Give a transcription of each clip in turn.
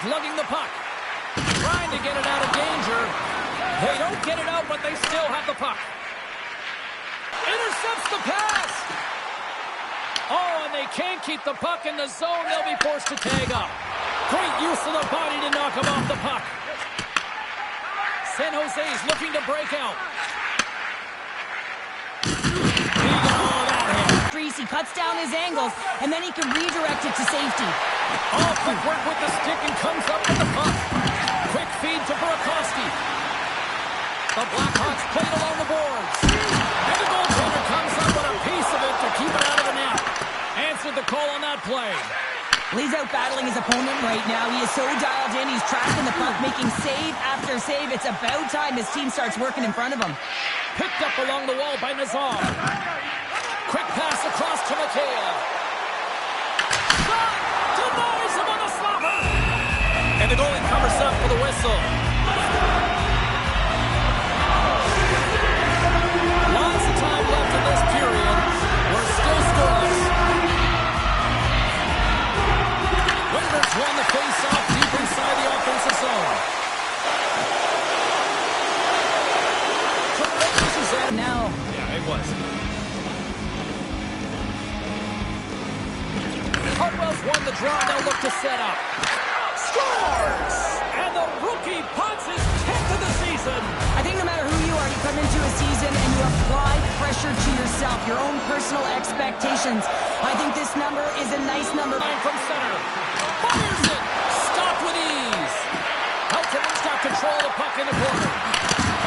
lugging the puck. Trying to get it out of danger. They don't get it out, but they still have the puck. Intercepts the pass. Oh, and they can't keep the puck in the zone. They'll be forced to tag up. Great use of the body to knock him off the puck. San Jose's looking to break out. He cuts down his angles, and then he can redirect it to safety. Oh, quick work with the stick and comes up with the puck. Quick feed to Burakovsky. The Blackhawks played along the boards. And the goaltender comes up with a piece of it to keep it out of the net. Answered the call on that play. He's out battling his opponent right now. He is so dialed in. He's tracking the puck, making save after save. It's about time his team starts working in front of him. Picked up along the wall by Nazar. Quick pass across to Mikheyev. Shot! Denies him on the slapper! And the goalie covers up for the whistle. Lots of time left in this period. We're still scoreless. Wizards won the face-off deep inside the offensive zone. Now. Yeah, it was. Hartwell's won the draw. They'll look to set up. Scores! And the rookie puts his 10th of the season. I think no matter who you are, you come into a season and you apply pressure to yourself, your own personal expectations. I think this number is a nice number. Line from center. Fires it. Stopped with ease. Helton's got control of the puck in the corner.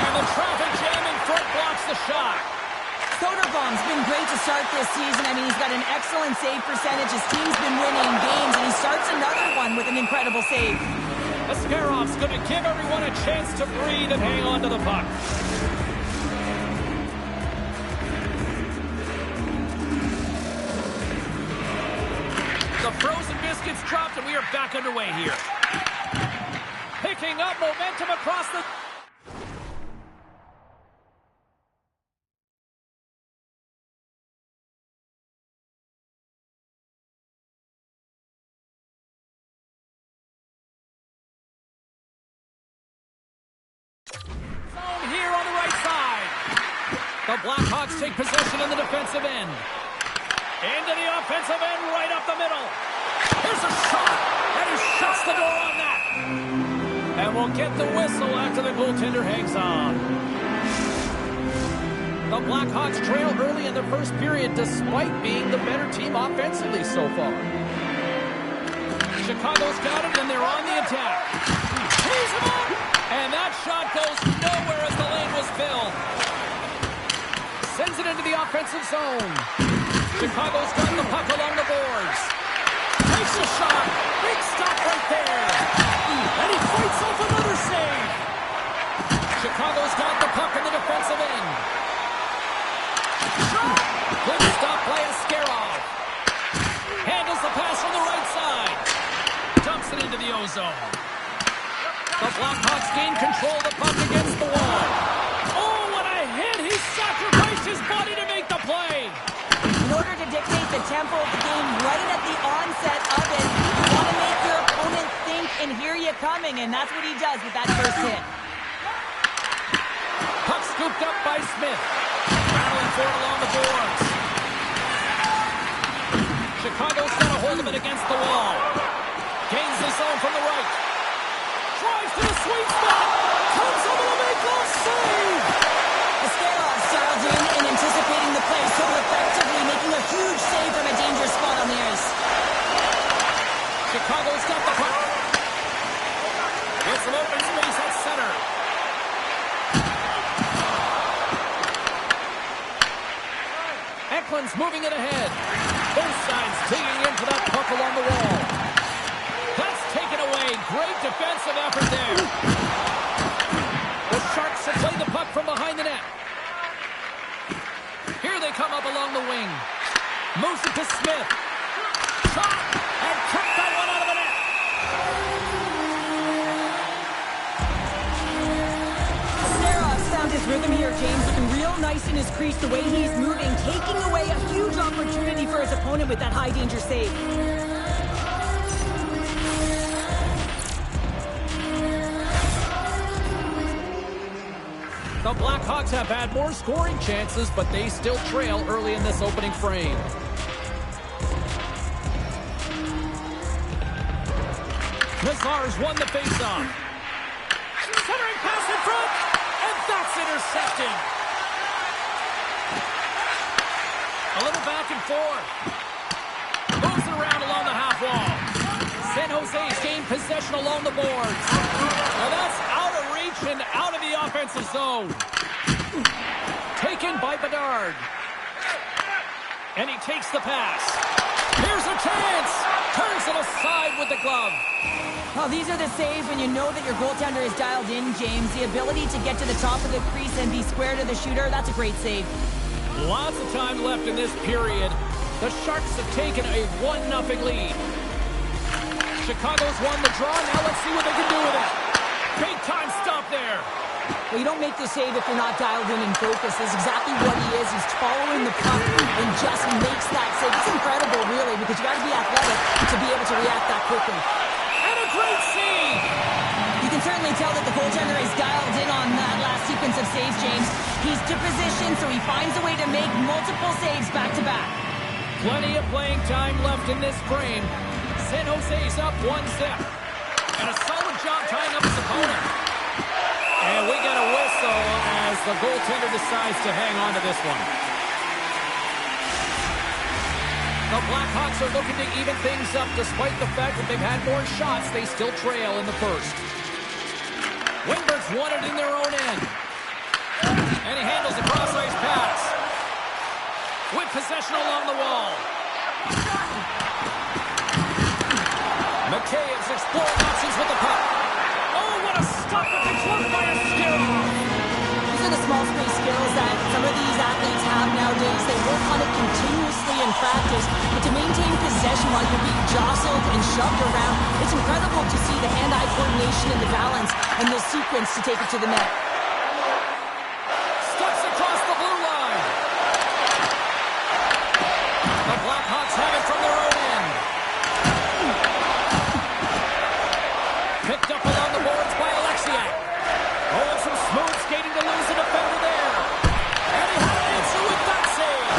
And the traffic jam in front blocks the shot. Soderblom's been great to start this season. I mean, he's got an excellent save percentage. His team's been winning games, and he starts another one with an incredible save. Askerov's going to give everyone a chance to breathe and hang on to the puck. The frozen biscuits dropped, and we are back underway here. Picking up momentum across the... The Blackhawks take possession in the defensive end. Into the offensive end, right up the middle. Here's a shot, and he shuts the door on that. And we'll get the whistle after the goaltender hangs on. The Blackhawks trail early in the first period despite being the better team offensively so far. Chicago's got it, and they're on the attack. Tees him up, and that shot goes nowhere as the lane was filled. Sends it into the offensive zone. Chicago's got the puck along the boards. Takes a shot. Big stop right there. And he fights off another save. Chicago's got the puck in the defensive end. Shot. Good stop by Askerov. Handles the pass from the right side. Dumps it into the O-zone. The Blackhawks gain control of the puck against the wall. Sacrificed his body to make the play. In order to dictate the tempo of the game right at the onset of it, you want to make your opponent think and hear you coming, and that's what he does with that first hit. Puck scooped up by Smith. Battling for it along the boards. Chicago's got a hold of it against the wall. Gains the zone from the right. Drives to the sweet spot. Comes over to make a save. Askerov's dialed in and anticipating the play so effectively, making a huge save from a dangerous spot on the ice. Chicago's got the puck. Gets some open space at center. Eklund's moving it ahead. Both sides digging into that puck along the wall. That's taken away. Great defensive effort there. The Sharks have played the puck from behind the net. Here they come up along the wing. Moves it to Smith. Shot! And kicked that one out of the net. Askerov's found his rhythm here, James. Looking real nice in his crease, the way he's moving, taking away a huge opportunity for his opponent with that high-danger save. The Blackhawks have had more scoring chances, but they still trail early in this opening frame. Nazar's won the faceoff. Centering pass in front, and that's intercepted. A little back and forth. Moves it around along the half wall. San Jose's gained possession along the boards. Now that's out of reach and out of the offensive zone. Taken by Bedard. And he takes the pass. Here's a chance. Turns it aside with the glove. Well, these are the saves when you know that your goaltender is dialed in, James. The ability to get to the top of the crease and be square to the shooter, that's a great save. Lots of time left in this period. The Sharks have taken a 1-0 lead. Chicago's won the draw. Now let's see what they can do with it. Big time stop there. Well, you don't make the save if you're not dialed in and focused. That's exactly what he is. He's following the puck and just makes that save. It's incredible, really, because you got to be athletic to be able to react that quickly. And a great save! You can certainly tell that the goaltender is dialed in on that last sequence of saves, James. He's to position, so he finds a way to make multiple saves back-to-back. Plenty of playing time left in this frame. San Jose's up 1-0. And a solid job tying up his opponent. And we got a whistle as the goaltender decides to hang on to this one. The Blackhawks are looking to even things up despite the fact that they've had more shots. They still trail in the first. Wingberg's won it in their own end. And he handles a cross-ice pass. With possession along the wall. McCabe's exploring options with the puck. Oh, what a stop with the glove by a skill. These are the small space skills that some of these athletes have nowadays. They work on it continuously in practice, but to maintain possession while you're being jostled and shoved around, it's incredible to see the hand-eye coordination and the balance and the sequence to take it to the net. Steps across the blue line. The Blackhawks have it from their own end. Picked up along the boards by Alexiak. Oh, and some smooth skating to lose a defender there. And he had an answer with that save.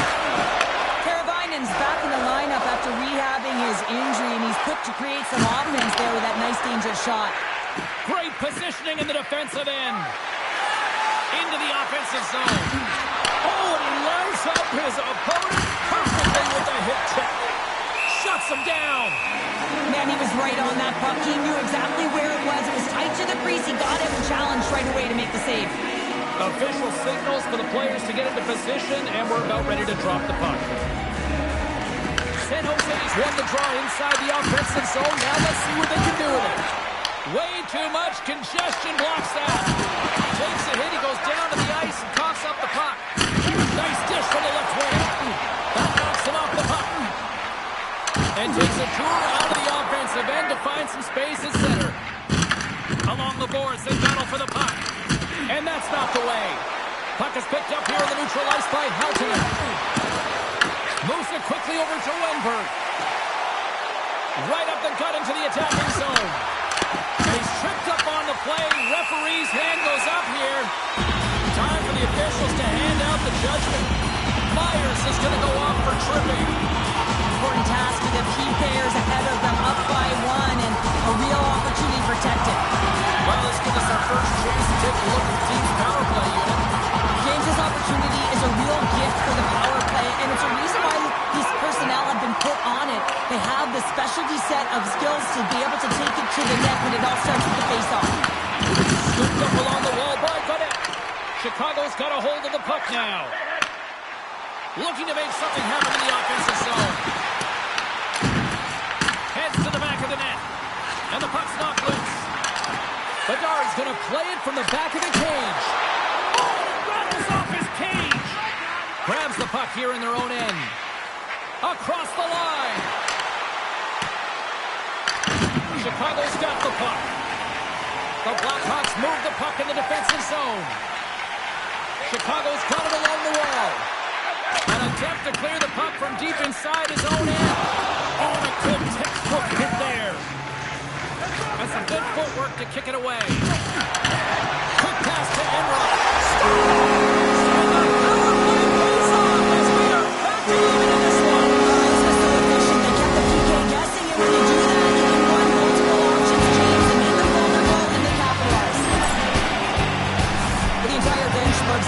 Karavainen's back in the lineup after rehabbing his injury, and he's put to create some offense there with that nice dangerous shot. Great positioning in the defensive end. Into the offensive zone. Oh, and he lines up his opponent perfectly with a hip check. Shuts him down. Man, he was right on that puck. He knew exactly where it was. It was tight to the crease. He got it and challenged right away to make the save. Official signals for the players to get into position, and we're about ready to drop the puck. San Jose's won the draw inside the offensive zone. Now let's see what they can do with it. Way too much congestion blocks that. Takes a hit. He goes down to the ice and coughs up the puck. Nice dish from the left wing. That knocks him off the puck. And takes a tour out of the offensive end to find some space at center. Along the boards, they battle for the puck. And that's knocked away. Puck is picked up here in the neutral ice by Haltinen. Moves it quickly over to Wenberg. Right up the gut into the attacking zone. He's tripped up on the play. Referee's hand goes up here. Time for the officials to hand out the judgment. Myers is going to go off for tripping. Important task with the key players ahead of them, up by one, and a real opportunity protected. Well, let's give us our first chance to take a look at the team's power play unit. James's opportunity is a real gift for the power play, and it's a reason why these personnel have been put on it. They have the specialty set of skills to be able to take it to the net when it all starts with the face-off. Scooped up along the wall by Godet. Chicago's got a hold of the puck now. Looking to make something happen in the offensive zone. Heads to the back of the net. And the puck's knocked loose. Bedard's going to play it from the back of the cage. Oh, and it rattles off his cage. Grabs the puck here in their own end. Across the line. Chicago's got the puck. The Blackhawks move the puck in the defensive zone. Chicago's got it along the wall. An attempt to clear the puck from deep inside his own end. Oh, and a good textbook hit there. And some good footwork to kick it away. Quick pass to Enrock.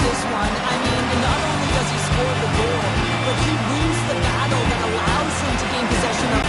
this one. I mean, not only does he score the goal, but he wins the battle that allows him to gain possession of.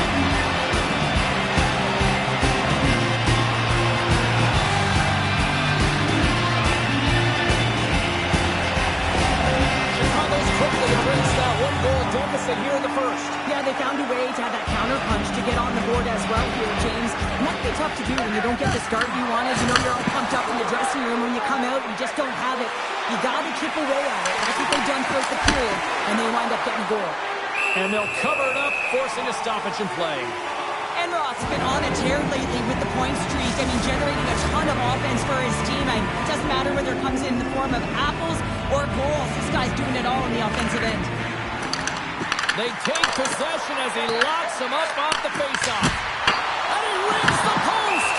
Chicago's quickly erased that one-goal deficit here in the first. Yeah, they found a way to have that counter punch to get on the board as well here, James. And that can be tough to do when you don't get the start you wanted. You know you're all pumped up in the dressing room. When you come out, you just don't have it. You got to chip away at it. That's what they've done throughout the period, and they wind up getting a goal. And they'll cover it up, forcing a stoppage in play. And Roth's been on a tear lately with the point streak. I mean, generating a ton of offense for his team. It doesn't matter whether it comes in the form of apples or goals. This guy's doing it all on the offensive end. They take possession as he locks him up off the faceoff. And he rings the post!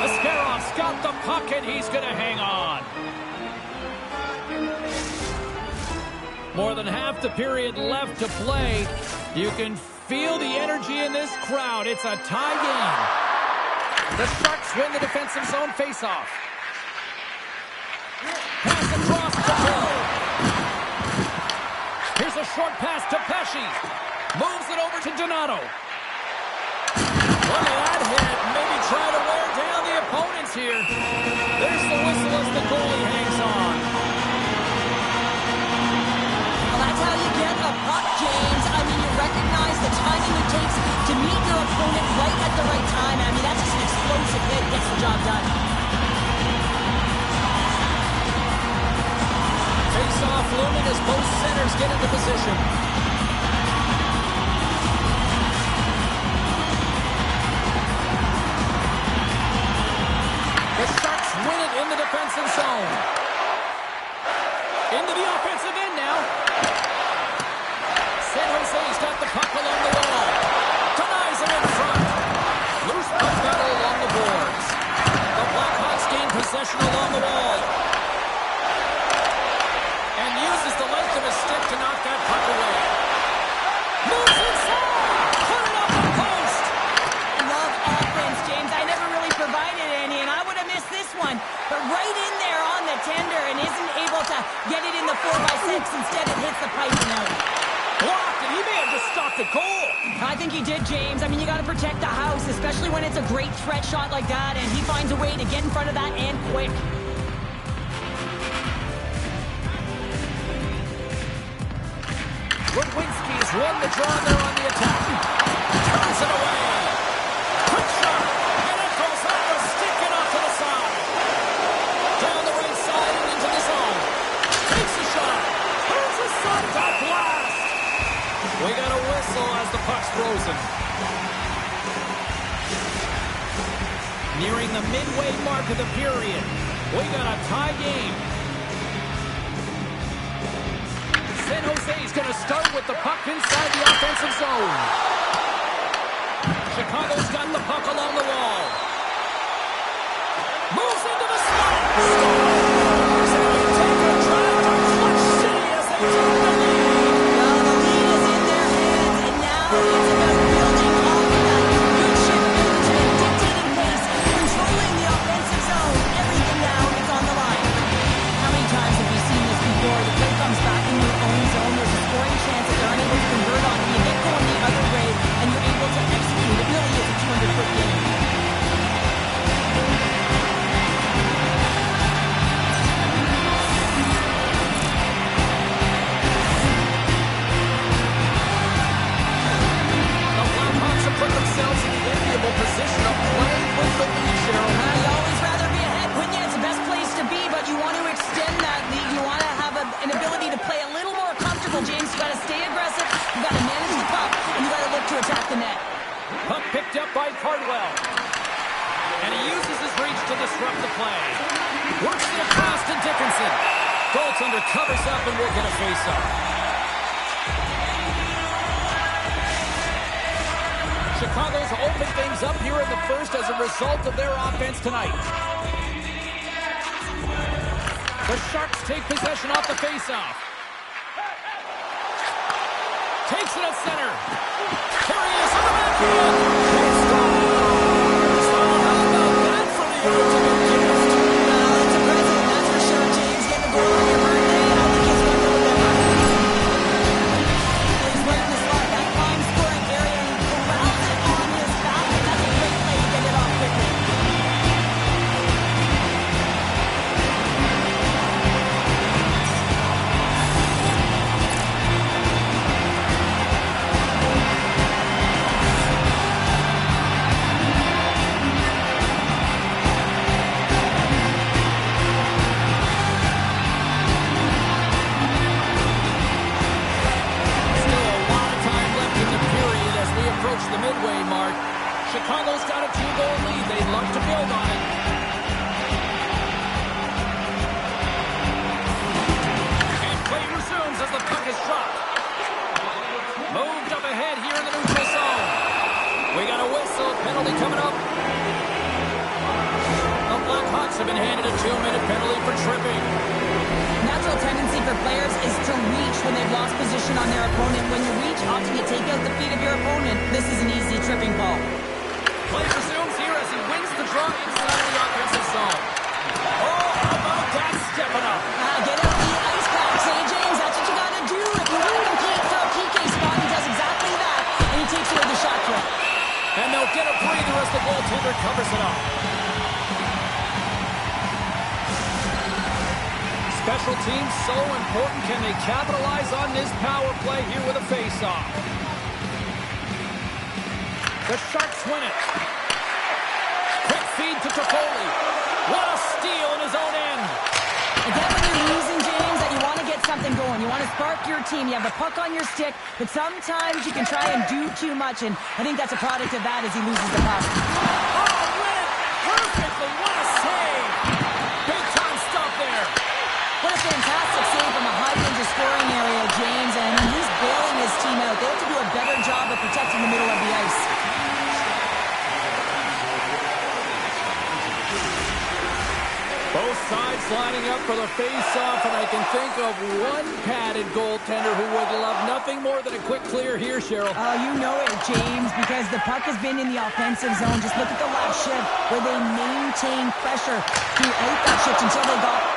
Ascaroff's got the puck, and he's going to hang on. More than half the period left to play. You can feel the energy in this crowd. It's a tie game. The Sharks win the defensive zone faceoff. Pass across to Bill. Here's a short pass to Pesci. Moves it over to Donato. Look at that hit. Maybe try to wear down the opponents here. There's the whistle as the goalie hangs on. Well, that's how you get a puck, James. I mean, you recognize the timing it takes to meet your opponent right at the right time. I mean, that's just an explosive hit. Gets the job done. Face-off looming as both centers get into position. The Sharks win it in the defensive zone. Into the offensive end now. San Jose's got the puck along the wall. Denies it in front. Loose puck battle along the boards. The Blackhawks gain possession along the wall. And uses the length of his stick to knock that puck away. Moves inside! Put it off the post! Love offense, James. I never really provided any, and I would have missed this one. But right in there on the tender and isn't able to get it in the 4x6. Instead, it hits the pipe and out. Blocked, and he may have just stopped the goal. I think he did, James. I mean, you got to protect the house, especially when it's a great threat shot like that, and he finds a way to get in front of that and quick. Rudwinski's won the draw there on the attack. Turns it away. Quick shot. And it goes off the stick and off to the side. Down the right side and into the zone. Takes a shot. Turns aside to blast. We got a whistle as the puck's frozen. Nearing the midway mark of the period. We got a tie game. San Jose's going to start with the puck inside the offensive zone. Chicago's got the puck along the wall. Moves into the slot. Scores! And they take a drive to Clutch City as they take the lead. Well, the lead is in their hands, and now it's about building off of that. Good shift movement, dictating pace, controlling the offensive zone. Everything now is on the line. How many times have we seen this before? The play comes back in your own zone. There's a scoring chance that they're unable to convert on. You get going the other way, and you're able to execute. It really is a 200-foot game. The Blackhawks have put themselves in the enviable position of playing with the lead, Cheryl. You always rather be ahead, wouldn't you? It's the best place to be, but you want to extend that lead. You want to have an ability to play a little more comfortable, James. You got to stay aggressive. You got to manage the puck, and you got to look to attack the net. Puck picked up by Cardwell. And he uses his reach to disrupt the play. Works it across to Dickinson. Goaltender covers up and will get a face-off. Chicago's opened things up here in the first as a result of their offense tonight. The Sharks take possession off the face-off. Takes it at center. Here he is in the backfield. He scores! Oh, how about that for the ultimate gift? Well, it's a present, that's for sure, James. Getting a goal on your birthday for tripping. Natural tendency for players is to reach when they've lost position on their opponent. When you reach, often you take out the feet of your opponent. This is an easy tripping ball. Play resumes here as he wins the draw inside of the offensive zone. Oh, how about that stepping up? Get out the ice packs, eh, James? That's what you got to do. If you want to complete for a PK spot, he does exactly that, and he takes away the shot threat. And they'll get a breather as the goaltender covers it up. Special teams so important. Can they capitalize on this power play here with a face-off? The Sharks win it. Quick feed to Toffoli. What a steal in his own end. Again, when you're losing, James, that you want to get something going. You want to spark your team. You have the puck on your stick, but sometimes you can try and do too much, and I think that's a product of that as he loses the puck. Oh, win it perfectly. What a save. Big-time stop there. What a fantastic save from a high-danger scoring area, James, and he's bailing his team out. They have to do a better job of protecting the middle of the ice. Both sides lining up for the face-off, and I can think of one padded goaltender who would love nothing more than a quick clear here, Cheryl. Oh, you know it, James, because the puck has been in the offensive zone. Just look at the last shift where they maintained pressure throughout that shift until they got...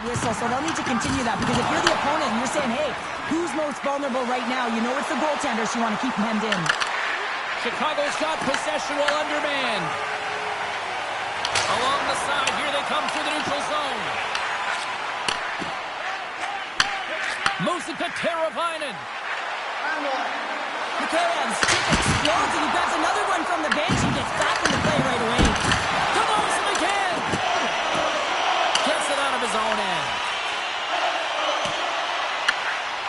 whistle, so they'll need to continue that, because if you're the opponent and you're saying, hey, who's most vulnerable right now? You know it's the goaltender, so you want to keep him hemmed in. Chicago's got possession while undermanned. Along the side, here they come through the neutral zone. Moves it to Teravainen. Mikheyev's stick explodes, and he grabs another one from the bench and gets back into play right away. Come on, again! Gets it out of his own end.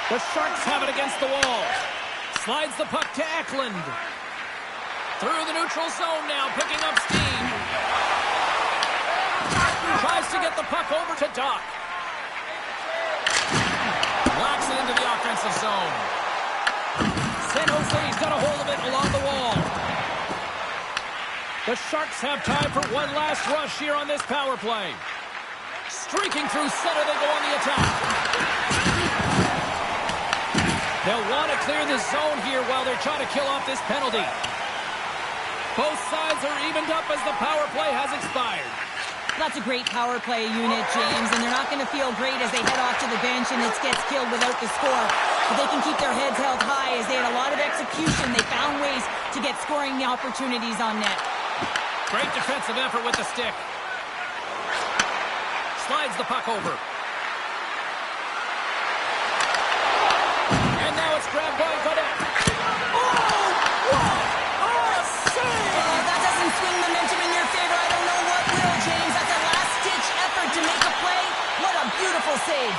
The Sharks have it against the wall. Slides the puck to Eklund. Through the neutral zone now, picking up steam. Tries to get the puck over to Doc. Locks it into the offensive zone. San Jose's got a hold of it along the wall. The Sharks have time for one last rush here on this power play. Streaking through center, they go on the attack. They'll want to clear the zone here while they're trying to kill off this penalty. Both sides are evened up as the power play has expired. That's a great power play unit, James, and they're not going to feel great as they head off to the bench and it gets killed without the score. But they can keep their heads held high as they had a lot of execution. They found ways to get scoring opportunities on net. Great defensive effort with the stick. Slides the puck over. And now it's grabbed by Godet. Oh, what a save! Oh, that doesn't swing momentum in your favor. I don't know what will, James. That's a last-ditch effort to make a play. What a beautiful save.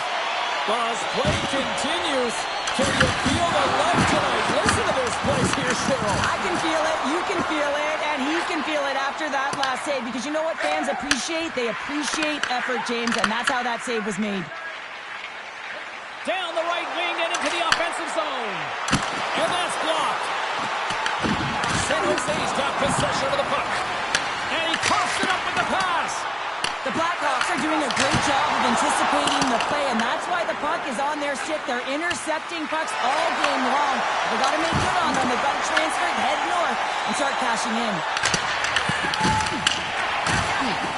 Well, as play continues, can you feel the love tonight? Listen to this place here, Cheryl. I can feel it, you can feel it, and he can feel it after that last save. Because you know what fans appreciate? They appreciate effort, James, and that's how that save was made. Down the right wing and into the offensive zone. And that's blocked. San Jose's got possession of the puck. And he coughs it up with the pass. The Blackhawks are doing a great job of anticipating the play, and that's why the puck is on their stick. They're intercepting pucks all game long. They got to make good on them. They've got to transfer it, head north, and start cashing in.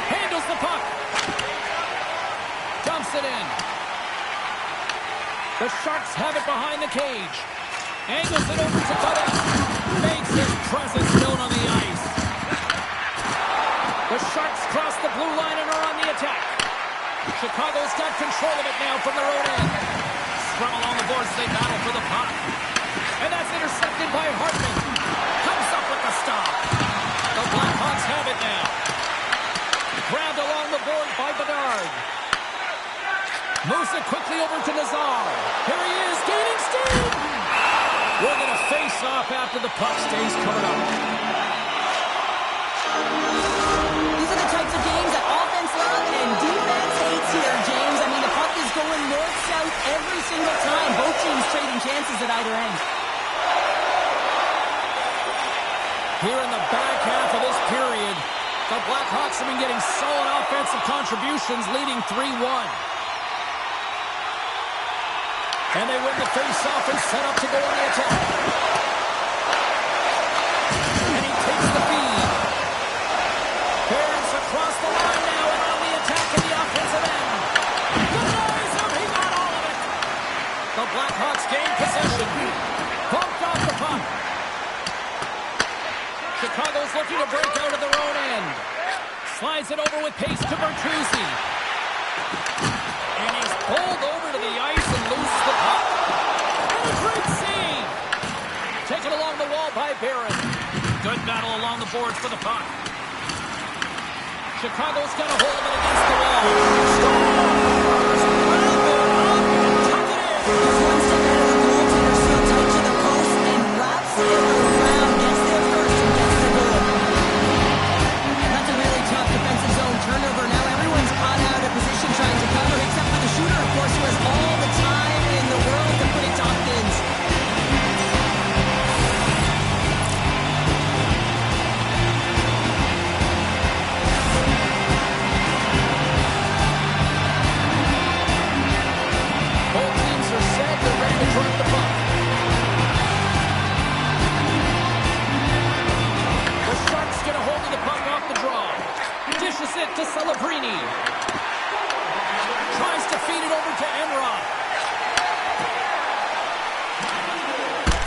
Handles the puck. Dumps it in. The Sharks have it behind the cage. Angles it over to Godet. Makes his presence known on the ice. The Sharks cross the blue line and are on the attack. Chicago's got control of it now from their own end. Scrum along the boards as they battle for the puck. And that's intercepted by Hartman. Comes up with the stop. The Blackhawks have it now. Grabbed along the board by Bedard. Moves it quickly over to Nazar. Here he is, gaining steam. We're going to face off after the puck stays covered up. These are the types of games that offense love and defense hates here, James. I mean, the puck is going north-south every single time. Both teams trading chances at either end. Here in the back half of this period, the Blackhawks have been getting solid offensive contributions, leading 3-1. And they win the face-off and set up to go on the attack. And he takes the feed. Barons across the line now and on the attack in the offensive end. Denies him, he got all of it. The Blackhawks gain possession. Bumped off the puck. Chicago's looking to break out of their own end. Slides it over with pace to Bertuzzi. And he's pulled over to the ice and loses the puck. And a great save. Taken along the wall by Barron. Good battle along the boards for the puck. Chicago's got a hold of it against the wall. Scores! Tuck it in. Just one step ahead of the goaltender, still tight to the post, and wraps it around. Gets there first and gets the goal. That's a really tough defensive zone turnover. Now everyone's caught out of position trying to cover, except for the shooter, of course, who has all the time in the world to put it to Hopkins. Both teams are set. They're ready to drop the puck. The Sharks get a hold of the puck off the draw. Dishes it to Celebrini. Tries to feed it over to Enroth.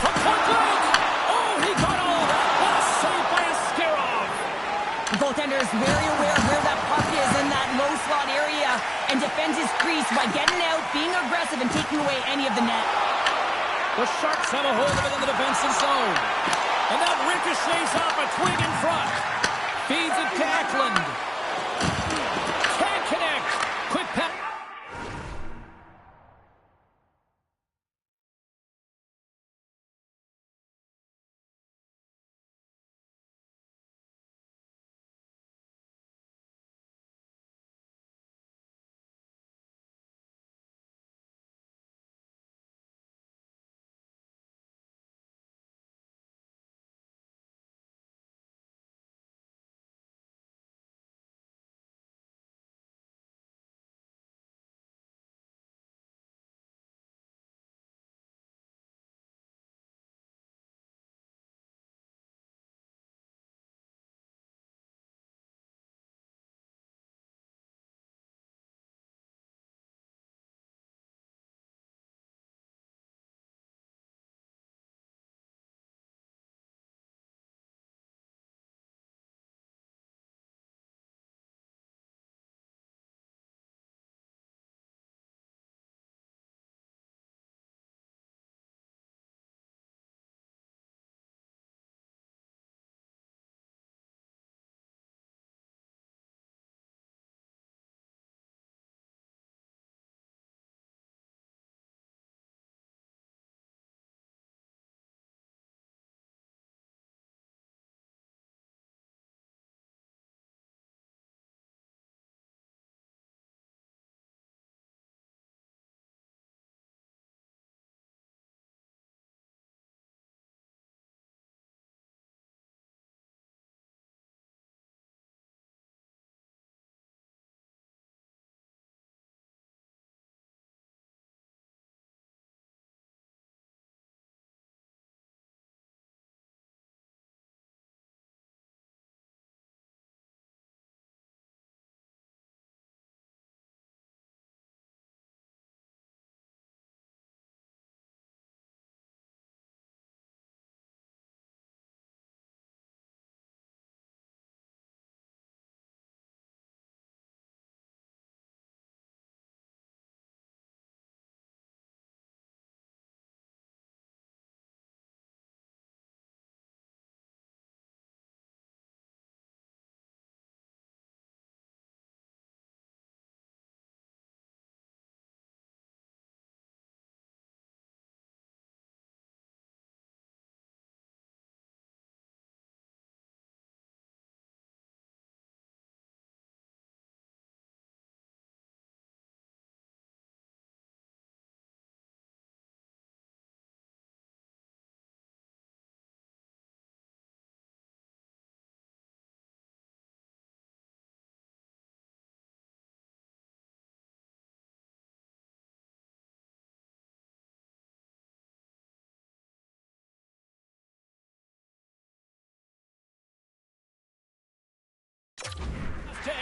From point blank. Oh, he got all of that. What a save by Askarov. The goaltender is very aware of where that puck is in that low slot area and defends his crease by getting out, being aggressive, and taking away any of the net. The Sharks have a hold of it in the defensive zone. And that ricochets off a twig in front. Feeds it to Eklund.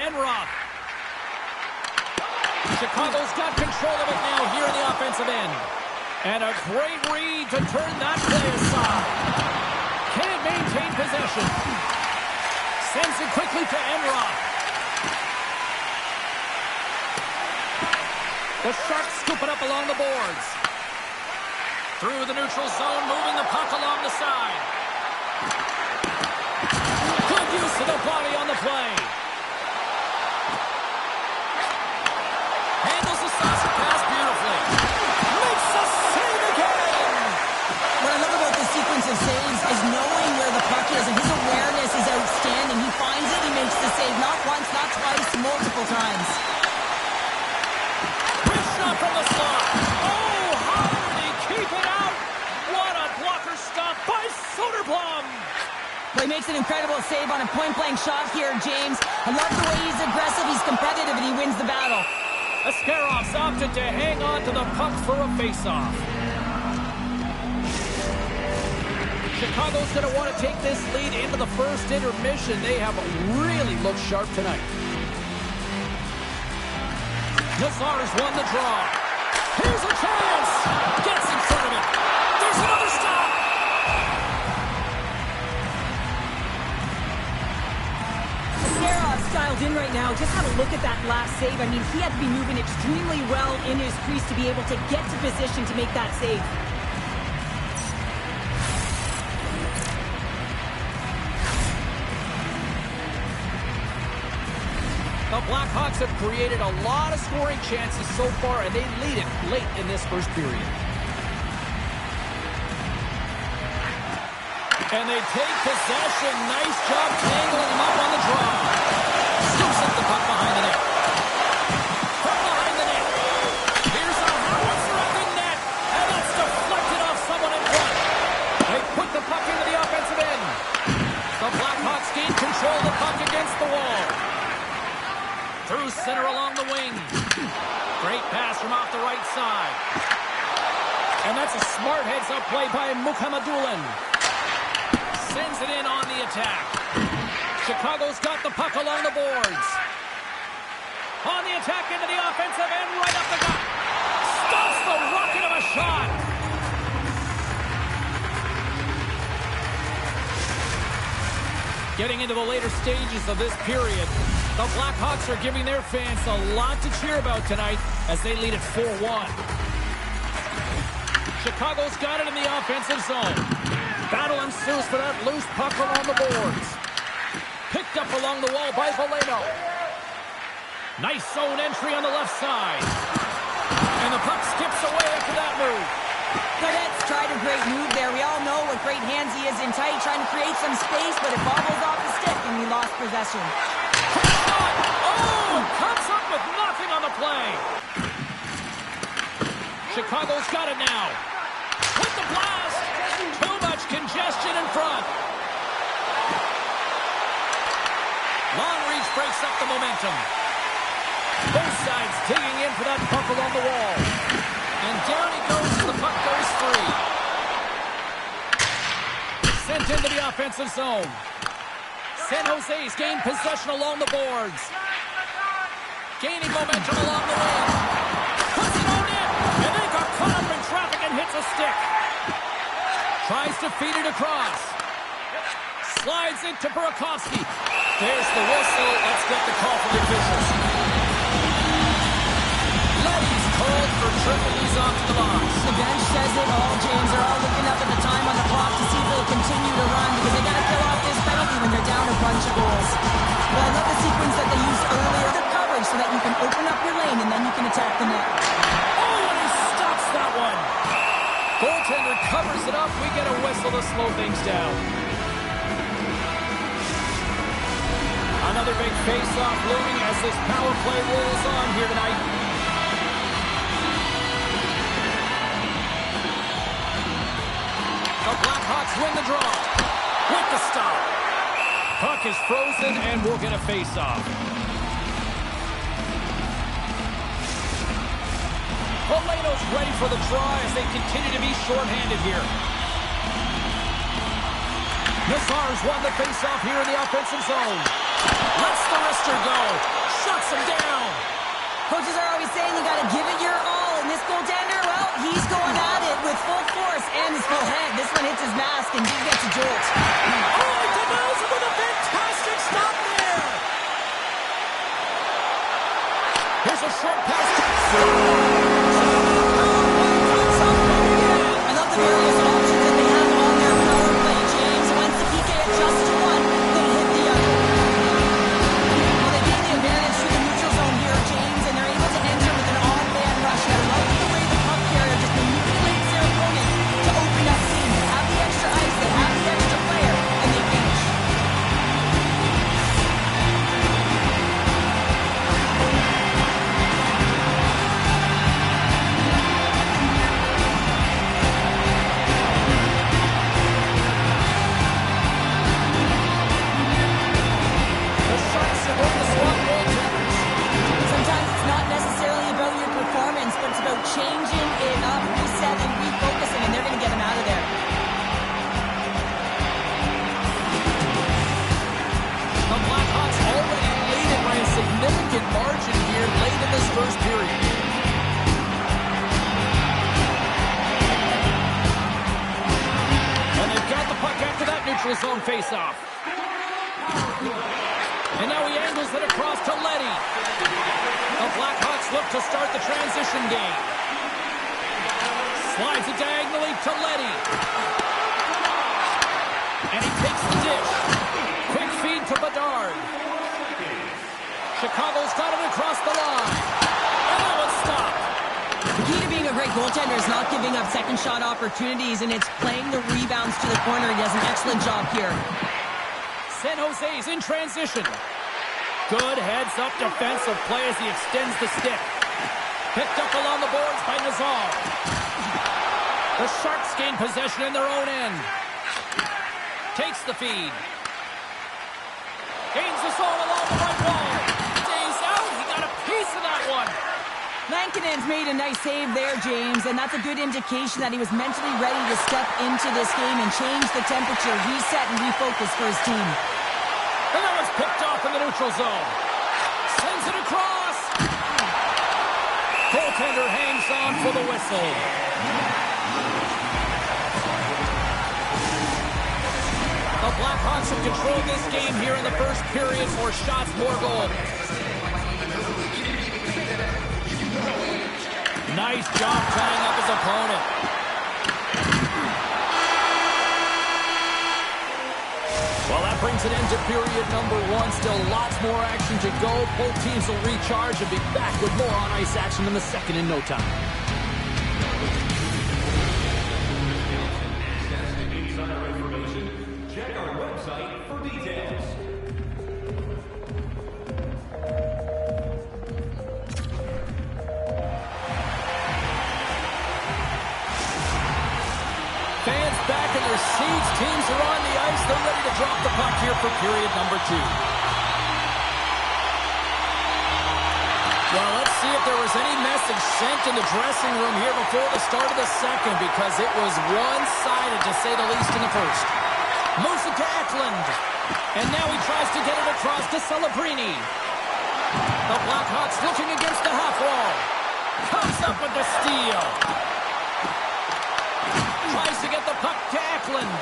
Enroth. Chicago's got control of it now here in the offensive end. And a great read to turn that play aside. Can't maintain possession. Sends it quickly to Enroth. The Sharks scoop it up along the boards. Through the neutral zone, moving the puck along the side. Good use of the body on the play. Handles the saucer pass beautifully. Makes a save again! What I love about this sequence of saves is knowing where the puck is, and his awareness is outstanding. He finds it, he makes the save not once, not twice, multiple times. Shot from the slot. Oh, how did he keep it out? What a blocker stop by Soderblom. Well, he makes an incredible save on a point-blank shot here, James. I love the way he's aggressive, he's competitive, and he wins the battle. Ascarov's opted to hang on to the puck for a face-off. Chicago's going to want to take this lead into the first intermission. They have really looked sharp tonight. Nazar's won the draw. Here's a chance. Gets in front of it. There's another stop. Ascarov's dialed in right now. Just have a look at that last save. I mean, he had to be moving extremely well in his crease to be able to get to position to make that save. The Blackhawks have created a lot of scoring chances so far, and they lead it late in this first period. And they take possession. Nice job tangling him up on the draw. Scoops up the puck behind the net. From behind the net. Here's a howitzer at the net. And that's deflected off someone in front. They put the puck into the offensive end. The Blackhawks gain control of the puck against the wall. Through center along the wing. Great pass from off the right side. And that's a smart heads-up play by Mukhamadullin. Sends it in on the attack. Chicago's got the puck along the boards. On the attack into the offensive end, right up the gut. Stops the rocket of a shot. Getting into the later stages of this period, the Blackhawks are giving their fans a lot to cheer about tonight as they lead at 4-1. Chicago's got it in the offensive zone. Battle ensues for that loose puck along the boards. Picked up along the wall by Valeno. Nice zone entry on the left side. And the puck skips away after that move. Cadets tried a great move there. We all know what great hands he is in tight, trying to create some space, but it bobbles off the stick and he lost possession. Oh, comes up with nothing on the play. Chicago's got it now. With the blast. Too much congestion in front. Long reach breaks up the momentum. Both sides digging in for that puck along the wall. And down he goes as the puck goes free. Sent into the offensive zone. San Jose's gained possession along the boards. Gaining momentum along the wing. Puts it on in. And they got caught up in traffic and hits a stick. Tries to feed it across. Slides into Burakovsky. There's the whistle. Let's get the call from the officials. Letty's called for tripping. He's off to the box. The bench says it all, James. They're all looking up at the time on the clock to see if they'll continue to run because they got to kill off this penalty when they're down a bunch of goals. Well, I love the sequence that they used earlier. The coverage so that you can open up your lane and then you can attack the net. Oh, and he stops that one. Goaltender covers it up. We get a whistle to slow things down. Another big face-off looming as this power play rolls on here tonight. The Blackhawks win the draw with the stop. Puck is frozen and we'll get a face-off. Valeno's ready for the draw as they continue to be shorthanded here. Nazar's won the face-off here in the offensive zone. Lets the wrister go. Shuts him down. Coaches are always saying you got to give it your all. And this goaltender, well, he's going at it with full force and his full head. This one hits his mask and gets a jolt. Oh, he denies him with a fantastic stop there. Here's a short pass. I love the various options that they have on their power play, James. Once the PK adjusts to one, they hit the other. Well, they gain the advantage through the neutral zone here, James, and they're able to enter with an odd man rush. And I love the way the puck carrier just manipulates their opponent to open up seams. They have the extra ice, they have the extra player, and they finish. The Sharks are going to swap goaltenders. Sometimes it's not necessarily about your performance, but it's about changing it up, resetting, refocusing, and they're going to get him out of there. The Blackhawks already leading by a significant margin here late in this first period. And they've got the puck after that neutral zone faceoff. And now he angles it across to Leddy. The Blackhawks look to start the transition game. Slides it diagonally to Leddy. And he takes the dish. Quick feed to Bedard. Chicago's got it across the line. And that was stopped. The key to being a great goaltender is not giving up second shot opportunities, and it's playing the rebounds to the corner. He does an excellent job here. San Jose's in transition. Good heads-up defensive play as he extends the stick. Picked up along the boards by Nazar. The Sharks gain possession in their own end. Takes the feed. Gains the zone along the right wall. Stays out. He got a piece of that one. Lankinen's made a nice save there, James, and that's a good indication that he was mentally ready to step into this game and change the temperature, reset, and refocus for his team. And that was picked off in the neutral zone. Sends it across. Goaltender hangs on for the whistle. The Blackhawks have controlled this game here in the first period. More shots, more goals. Nice job tying up his opponent. Well, that brings it into period number one. Still lots more action to go. Both teams will recharge and be back with more on-ice action in the second in no time. Check our website for details. Fans back in their seats. Teams are on the ice. They're ready to drop the puck here for period number two. Well, let's see if there was any message sent in the dressing room here before the start of the second, because it was one-sided, to say the least, in the first. Moves it to Eklund. And now he tries to get it across to Celebrini. The Blackhawks looking against the half wall. Comes up with the steal. Tries to get the puck to Eklund.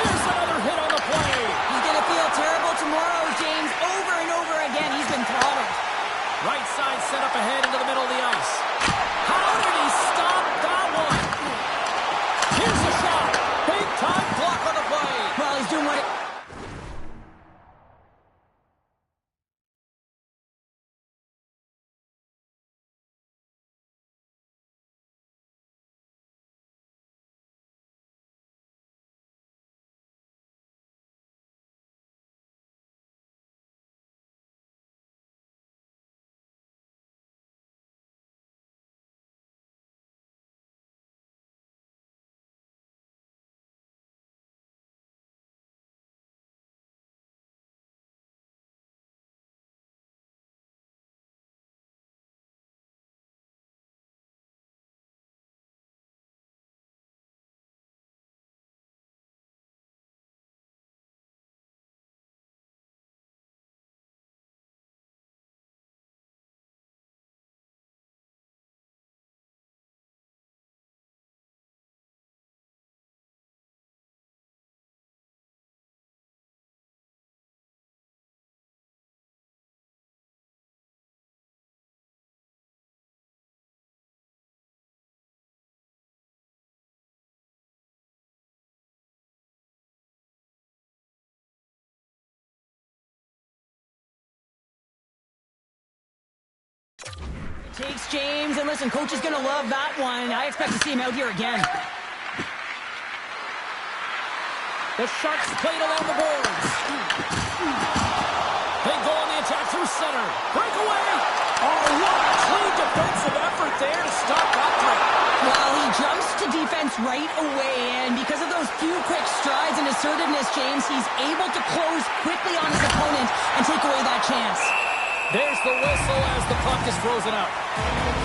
There's another hit on the play. He's going to feel terrible tomorrow, James. Over and over again, he's been throttled. Right side set up ahead into the middle of the ice. How did he stop that one? Here's a shot. Big time block on the play. Well, he's doing what it... Takes James, and listen, coach is going to love that one. I expect to see him out here again. The Sharks played along the boards. They go on the attack through center. Breakaway. Oh, what a clean defensive effort there to stop that threat. Well, he jumps to defense right away, and because of those few quick strides and assertiveness, James, he's able to close quickly on his opponent and take away that chance. There's the whistle as the puck is frozen up.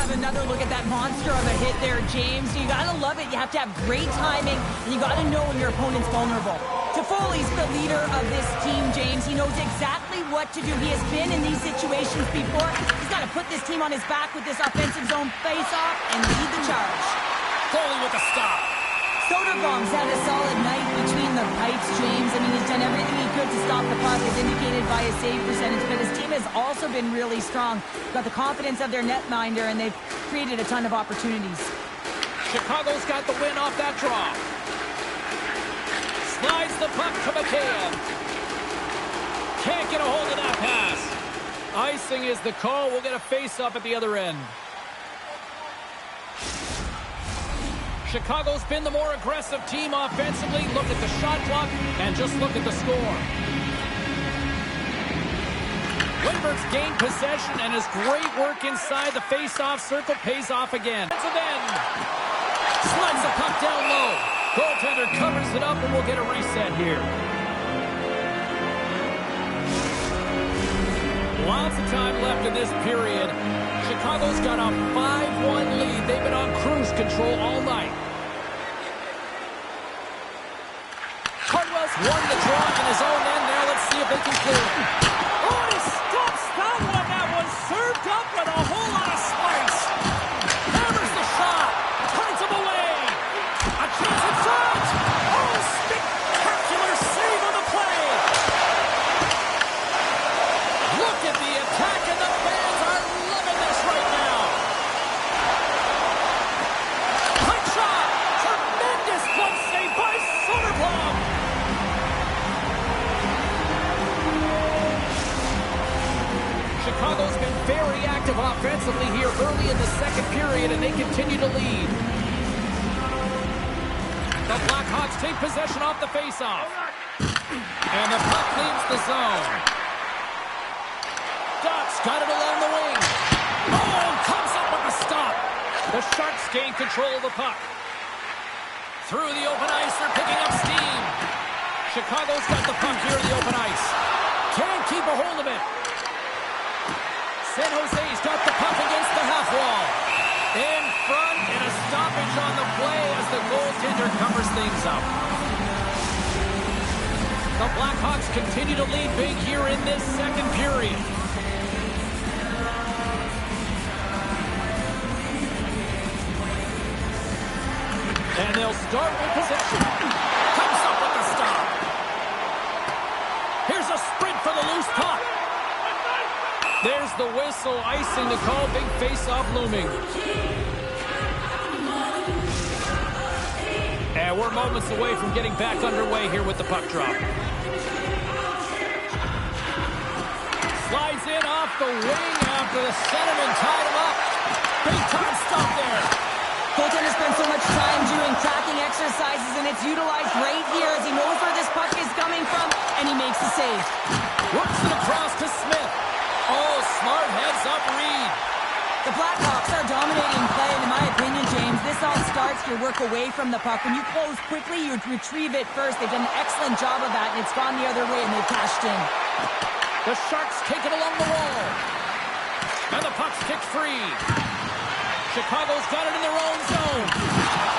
have another look at that monster of a hit there, James. You gotta love it. You have to have great timing, and you gotta know when your opponent's vulnerable. Toffoli's the leader of this team, James. He knows exactly what to do. He has been in these situations before. He's got to put this team on his back with this offensive zone face-off and lead the charge. Foley with a stop. Soderblom's had a solid night between the pipes, James. I mean, he's done everything he could to stop the puck, as indicated by his save percentage, but his team has also been really strong. Got the confidence of their netminder, and they've created a ton of opportunities. Chicago's got the win off that draw. Slides the puck to McCann. Can't get a hold of that pass. Icing is the call. We'll get a face-off at the other end. Chicago's been the more aggressive team offensively. Look at the shot clock and just look at the score. Lindbergh's gained possession, and his great work inside the face-off circle pays off again. It's an end. Slides the puck down low. Goaltender covers it up, and we'll get a reset here. Lots of time left in this period. Chicago's got a 5-1 lead. They've been on cruise control all night. Cardwell's won the draw in his own end. Now let's see if they can clear it. Oh, he stops that one. That was served up with a whole lot of spice. Hammers the shot. Turns him away. A chance in front. Oh, spectacular save on the play. Look at the attack, and the fans are loving this right now. High shot. Tremendous glove save by Soderblom. Chicago's been very active offensively here early in the second period, and they continue to lead. The Blackhawks take possession off the faceoff. And the puck leaves the zone. Ducks got it along the wing. Oh, comes up with a stop. The Sharks gain control of the puck. Through the open ice, they're picking up steam. Chicago's got the puck here in the open ice. Can't keep a hold of it. San Jose's got the puck against the half wall. In front, and a stoppage on the play as the goaltender covers things up. The Blackhawks continue to lead big here in this second period. And they'll start with possession. Comes up with the stop. Here's a sprint for the loose puck. There's the whistle, icing the call. Big face-off looming. And we're moments away from getting back underway here with the puck drop. Slides in off the wing after the centerman tied him up. Big time stop there. Goaltender spends so much time doing tracking exercises, and it's utilized right here as he knows where this puck is coming from, and he makes the save. Works it across to Smith. Oh, smart heads-up read. The Blackhawks are dominating play, and in my opinion, James, this all starts your work away from the puck. When you close quickly, you retrieve it first. They've done an excellent job of that, and it's gone the other way, and they've cashed in. The Sharks take it along the wall. And the puck's kicked free. Chicago's got it in their own zone.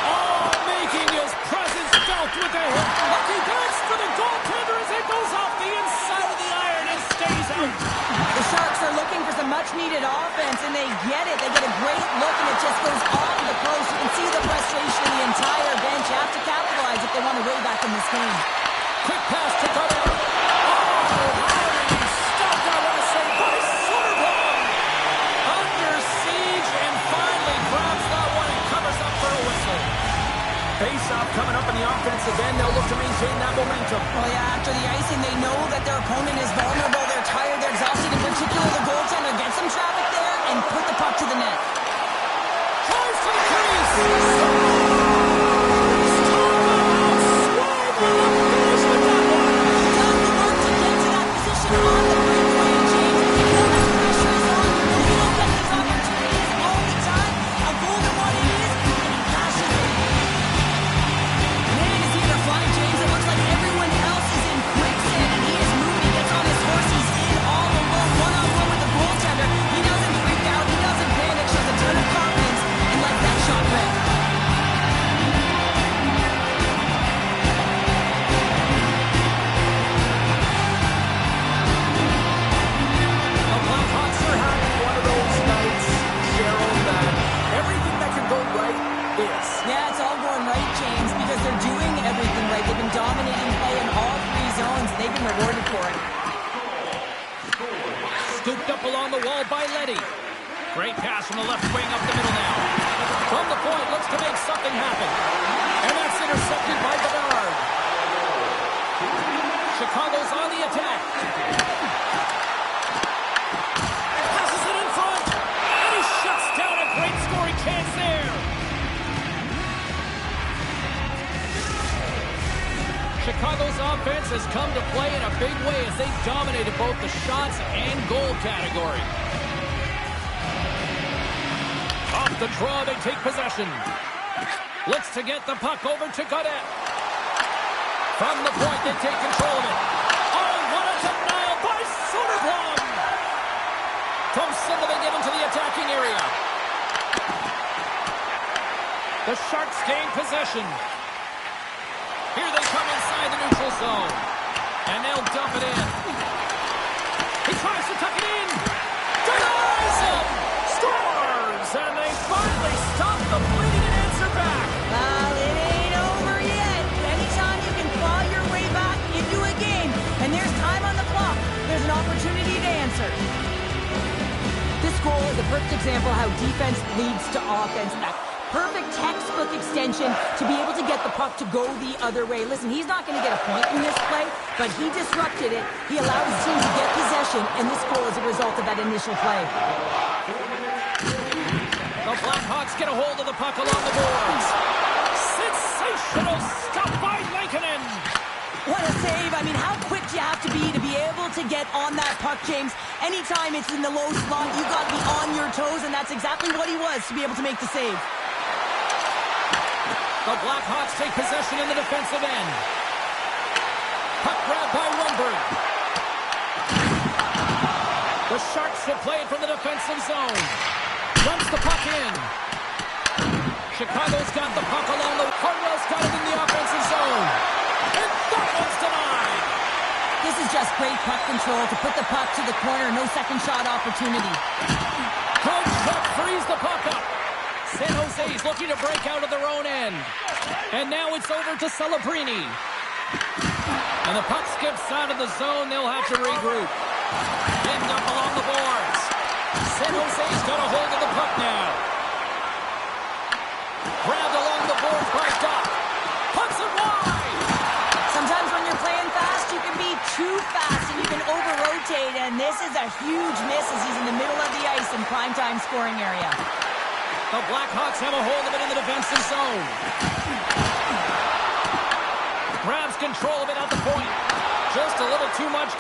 Oh, making his presence felt with a hit. Lucky dance for the goaltender as it goes off the inside of the iron and stays out. The Sharks are looking for some much-needed offense, and they get it. They get a great look, and it just goes off the post. You can see the frustration in the entire bench. You have to capitalize if they want to way back in this game. Quick pass to Cutter. Oh, stopped, I want to say, by Soderblom. Under siege, and finally grabs that one and covers up for a whistle. Face-off coming up in the offensive end. They'll look to maintain that momentum. Well, yeah, after the icing, they know that their opponent is vulnerable. They're tired, they're exhausted. In particular, the goaltender gets some traffic there and put the puck to the net. Drives to the crease. Does the Scooped up along the wall by Leddy. Great pass from the left wing up the middle now. From the point, looks to make something happen. And that's intercepted by Bedard. Chicago's on the attack. Passes it in front. And he shuts down a great scoring chance there. Chicago's offense has come to play in a big way as they dominated both the shots and goal category. Off the draw, they take possession. Looks to get the puck over to Godet. From the point, they take control of it. Oh, what a denial by Soderblom! From center, they get into the attacking area. The Sharks gain possession. Here they come inside the neutral zone. And they'll dump it in. He tries to tuck it in. Denies him! Scores! And they finally stop the bleeding and answer back. Well, it ain't over yet. Anytime you can claw your way back into a game, and there's time on the clock, there's an opportunity to answer. This goal is a perfect example how defense leads to offense. Perfect textbook extension to be able to get the puck to go the other way. Listen, he's not going to get a point in this play, but he disrupted it. He allowed his team to get possession, and this goal is a result of that initial play. The Blackhawks get a hold of the puck along the boards. Sensational stop by Lankinen. What a save. I mean, how quick do you have to be able to get on that puck, James? Anytime it's in the low slot, you got to be on your toes, and that's exactly what he was to be able to make the save. The Blackhawks take possession in the defensive end. Puck grab by Lundberg. The Sharks will play it from the defensive zone. Dumps the puck in. Chicago's got the puck along the... Hardwell's got it in the offensive zone. And that one's denied. This is just great puck control to put the puck to the corner. No second shot opportunity. Coach Chuck frees the puck up. San Jose's looking to break out of their own end. And now it's over to Celebrini. And the puck skips out of the zone. They'll have to regroup. Pinned up along the boards. San Jose's got a hold of the puck now. Grabbed along the boards by Doc. Puts it wide. Sometimes when you're playing fast, you can be too fast and you can over-rotate. And this is a huge miss as he's in the middle of the ice in primetime scoring area. The Blackhawks have a hold of it in the defensive zone. Grabs control of it at the point. Just a little too much.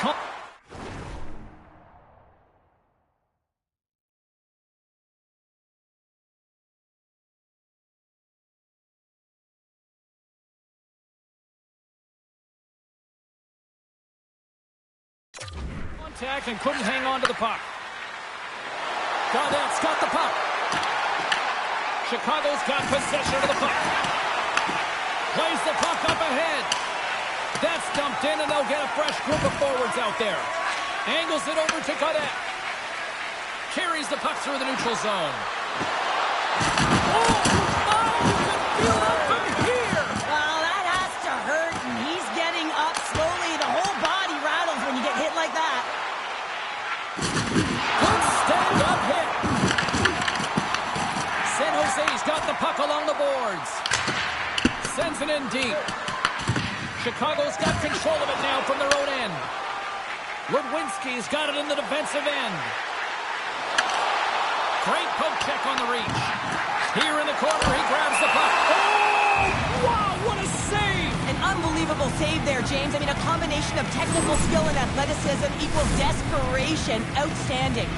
Contact and couldn't hang on to the puck. Gaudet's got the puck. Chicago's got possession of the puck. Plays the puck up ahead. That's dumped in, and they'll get a fresh group of forwards out there. Angles it over to Gaudet. Carries the puck through the neutral zone. Oh, my, you can feel it from here. Well, that has to hurt, and he's getting up slowly. The whole body rattles when you get hit like that. Good stand-up hit. San Jose's got the puck along the boards. Sends it in deep. Chicago's got control of it now from their own end. Ludwinski's got it in the defensive end. Great poke check on the reach. Here in the corner, he grabs the puck. Oh, wow, what a save! An unbelievable save there, James. I mean, a combination of technical skill and athleticism equals desperation. Outstanding.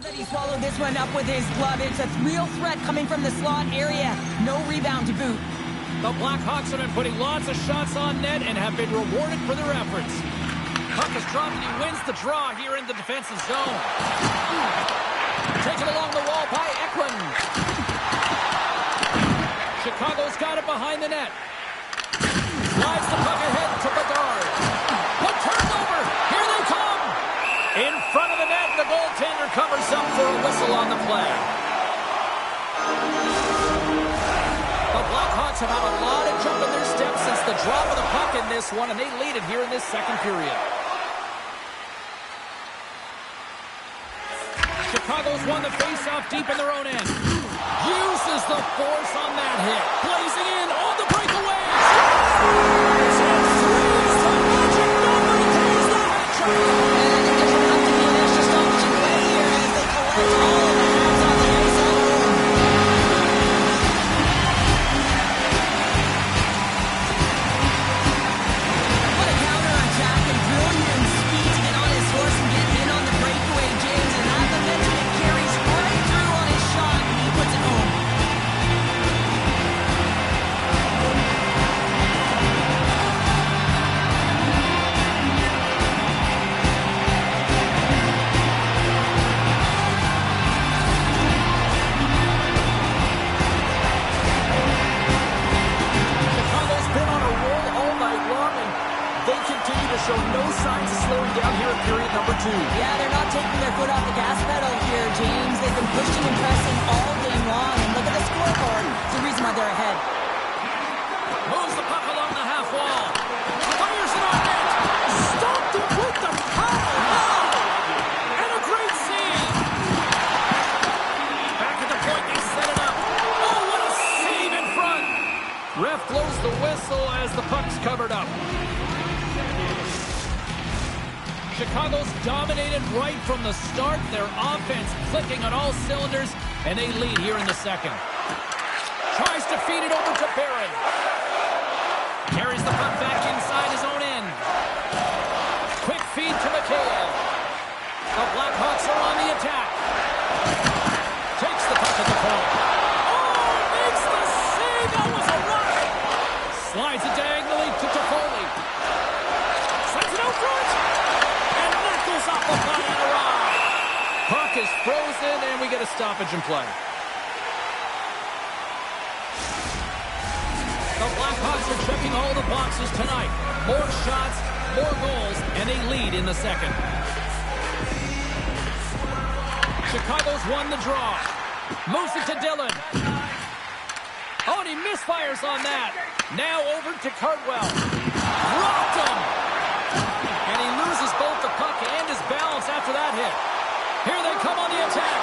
That he swallowed this one up with his glove. It's a real threat coming from the slot area. No rebound to boot. The Blackhawks have been putting lots of shots on net and have been rewarded for their efforts. Puck is dropped and he wins the draw here in the defensive zone. Taken along the wall by Eklund. Chicago's got it behind the net. Slides the puck ahead to Bedard. The turnover. Here they come. In front of the net, the goaltender covers up for a whistle on the play. The Blackhawks have had a lot of jump in their steps since the drop of the puck in this one, and they lead it here in this second period. Chicago's won the face-off deep in their own end. Uses the force on that hit. Blazing in on the breakaway. Scores! And threes the magic number to close the hat-trick. Show no signs of slowing down here in period number 2. Yeah, they're not taking their foot off the gas pedal here, James. They've been pushing and pressing all game long, and look at the scoreboard. It's the reason why they're ahead. Moves the puck along the half wall. Fires it on net. Stopped it with the power. Oh! And a great save. Back at the point, they set it up. Oh, what a save in front. Ref blows the whistle as the puck's covered up. Chicago's dominated right from the start. Their offense clicking on all cylinders, and they lead here in the second. Tries to feed it over to Barron. Carries the puck back inside his own end. Quick feed to McHale. The Blackhawks are on the attack. Takes the puck at the point. Oh, makes the save. That was a rush. Slides it diagonally to Toffoli. Sends it out front. Off the puck and a ride. Puck is frozen, and we get a stoppage in play. The Blackhawks are checking all the boxes tonight. More shots, more goals, and they lead in the second. Chicago's won the draw. Moves it to Dillon. Oh, and he misfires on that. Now over to Cardwell. Rocked him. And he loses both the puck and his balance after that hit. Here they come on the attack.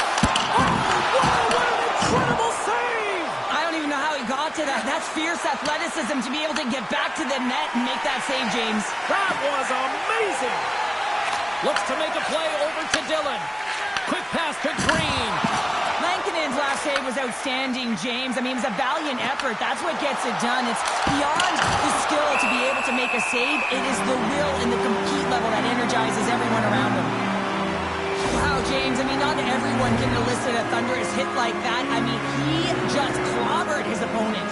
Oh, wow, what an incredible save! I don't even know how he got to that. That's fierce athleticism to be able to get back to the net and make that save, James. That was amazing! Looks to make a play over to Dillon. Quick pass to Green. Lankinen's last save was outstanding, James. I mean, it was a valiant effort. That's what gets it done. It's beyond the skill to be able to make a save. It is the will and the compete level that energizes everyone around him. Wow, James, I mean, not everyone can elicit a thunderous hit like that. I mean, he just clobbered his opponent.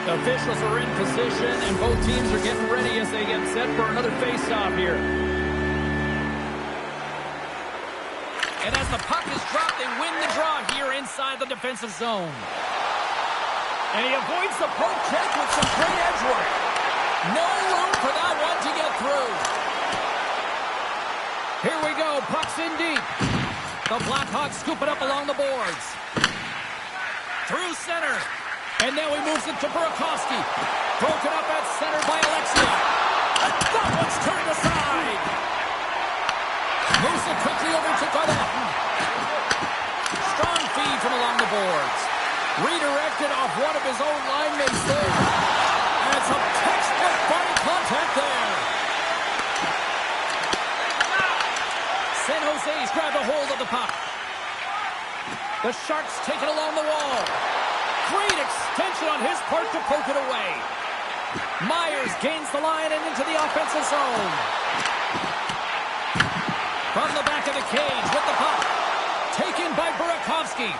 The officials are in position, and both teams are getting ready as they get set for another face-off here. And as the puck is dropped, they win the draw here inside the defensive zone. And he avoids the poke check with some great edge work. No room for that one to get through. Here we go, puck's in deep. The Blackhawks scoop it up along the boards. Through center. And now he moves it to Burakovsky. Broken up at center by Alexia. And that one's turned aside. Moves it quickly over to Godet. Strong feed from along the boards. Redirected off one of his own line mates there. And some textbook body contact there. San Jose's grabbed a hold of the puck. The Sharks take it along the wall. Great extension on his part to poke it away. Myers gains the line and into the offensive zone. Suzuki.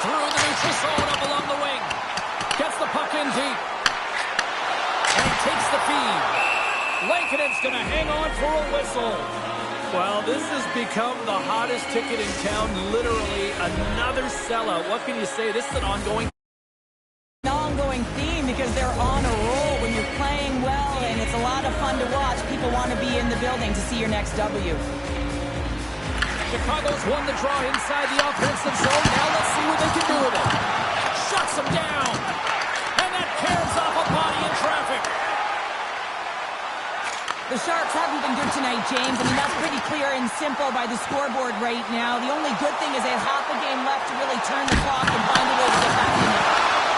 Through the neutral zone up along the wing. Gets the puck in deep. And takes the feed. Lankkonen's going to hang on for a whistle. Well, this has become the hottest ticket in town, literally another sellout. What can you say? This is an ongoing theme because they're on a roll. When you're playing well and it's a lot of fun to watch, people want to be in the building to see your next W. Chicago's won the draw inside the offensive zone. Now let's see what they can do with it. Shuts him down. And that caroms off a body in traffic. The Sharks haven't been good tonight, James. I mean, that's pretty clear and simple by the scoreboard right now. The only good thing is they have half a game left to really turn the clock and find a way to get back in it.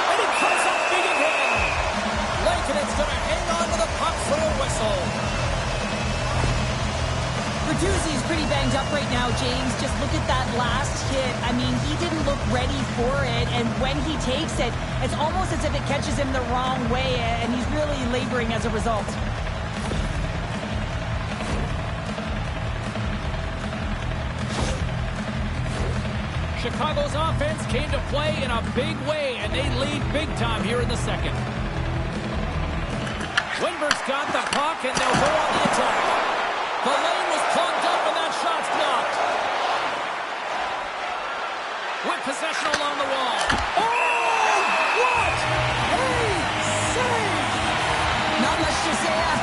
And he comes up big again. Lankkonen's going to hang on to the puck for a whistle. Bertuzzi's pretty banged up right now, James. Just look at that last hit. I mean, he didn't look ready for it, and when he takes it, it's almost as if it catches him the wrong way, and he's really laboring as a result. Chicago's offense came to play in a big way, and they lead big time here in the second. Windberg's got the puck, and they'll go on the attack. The lane was plugged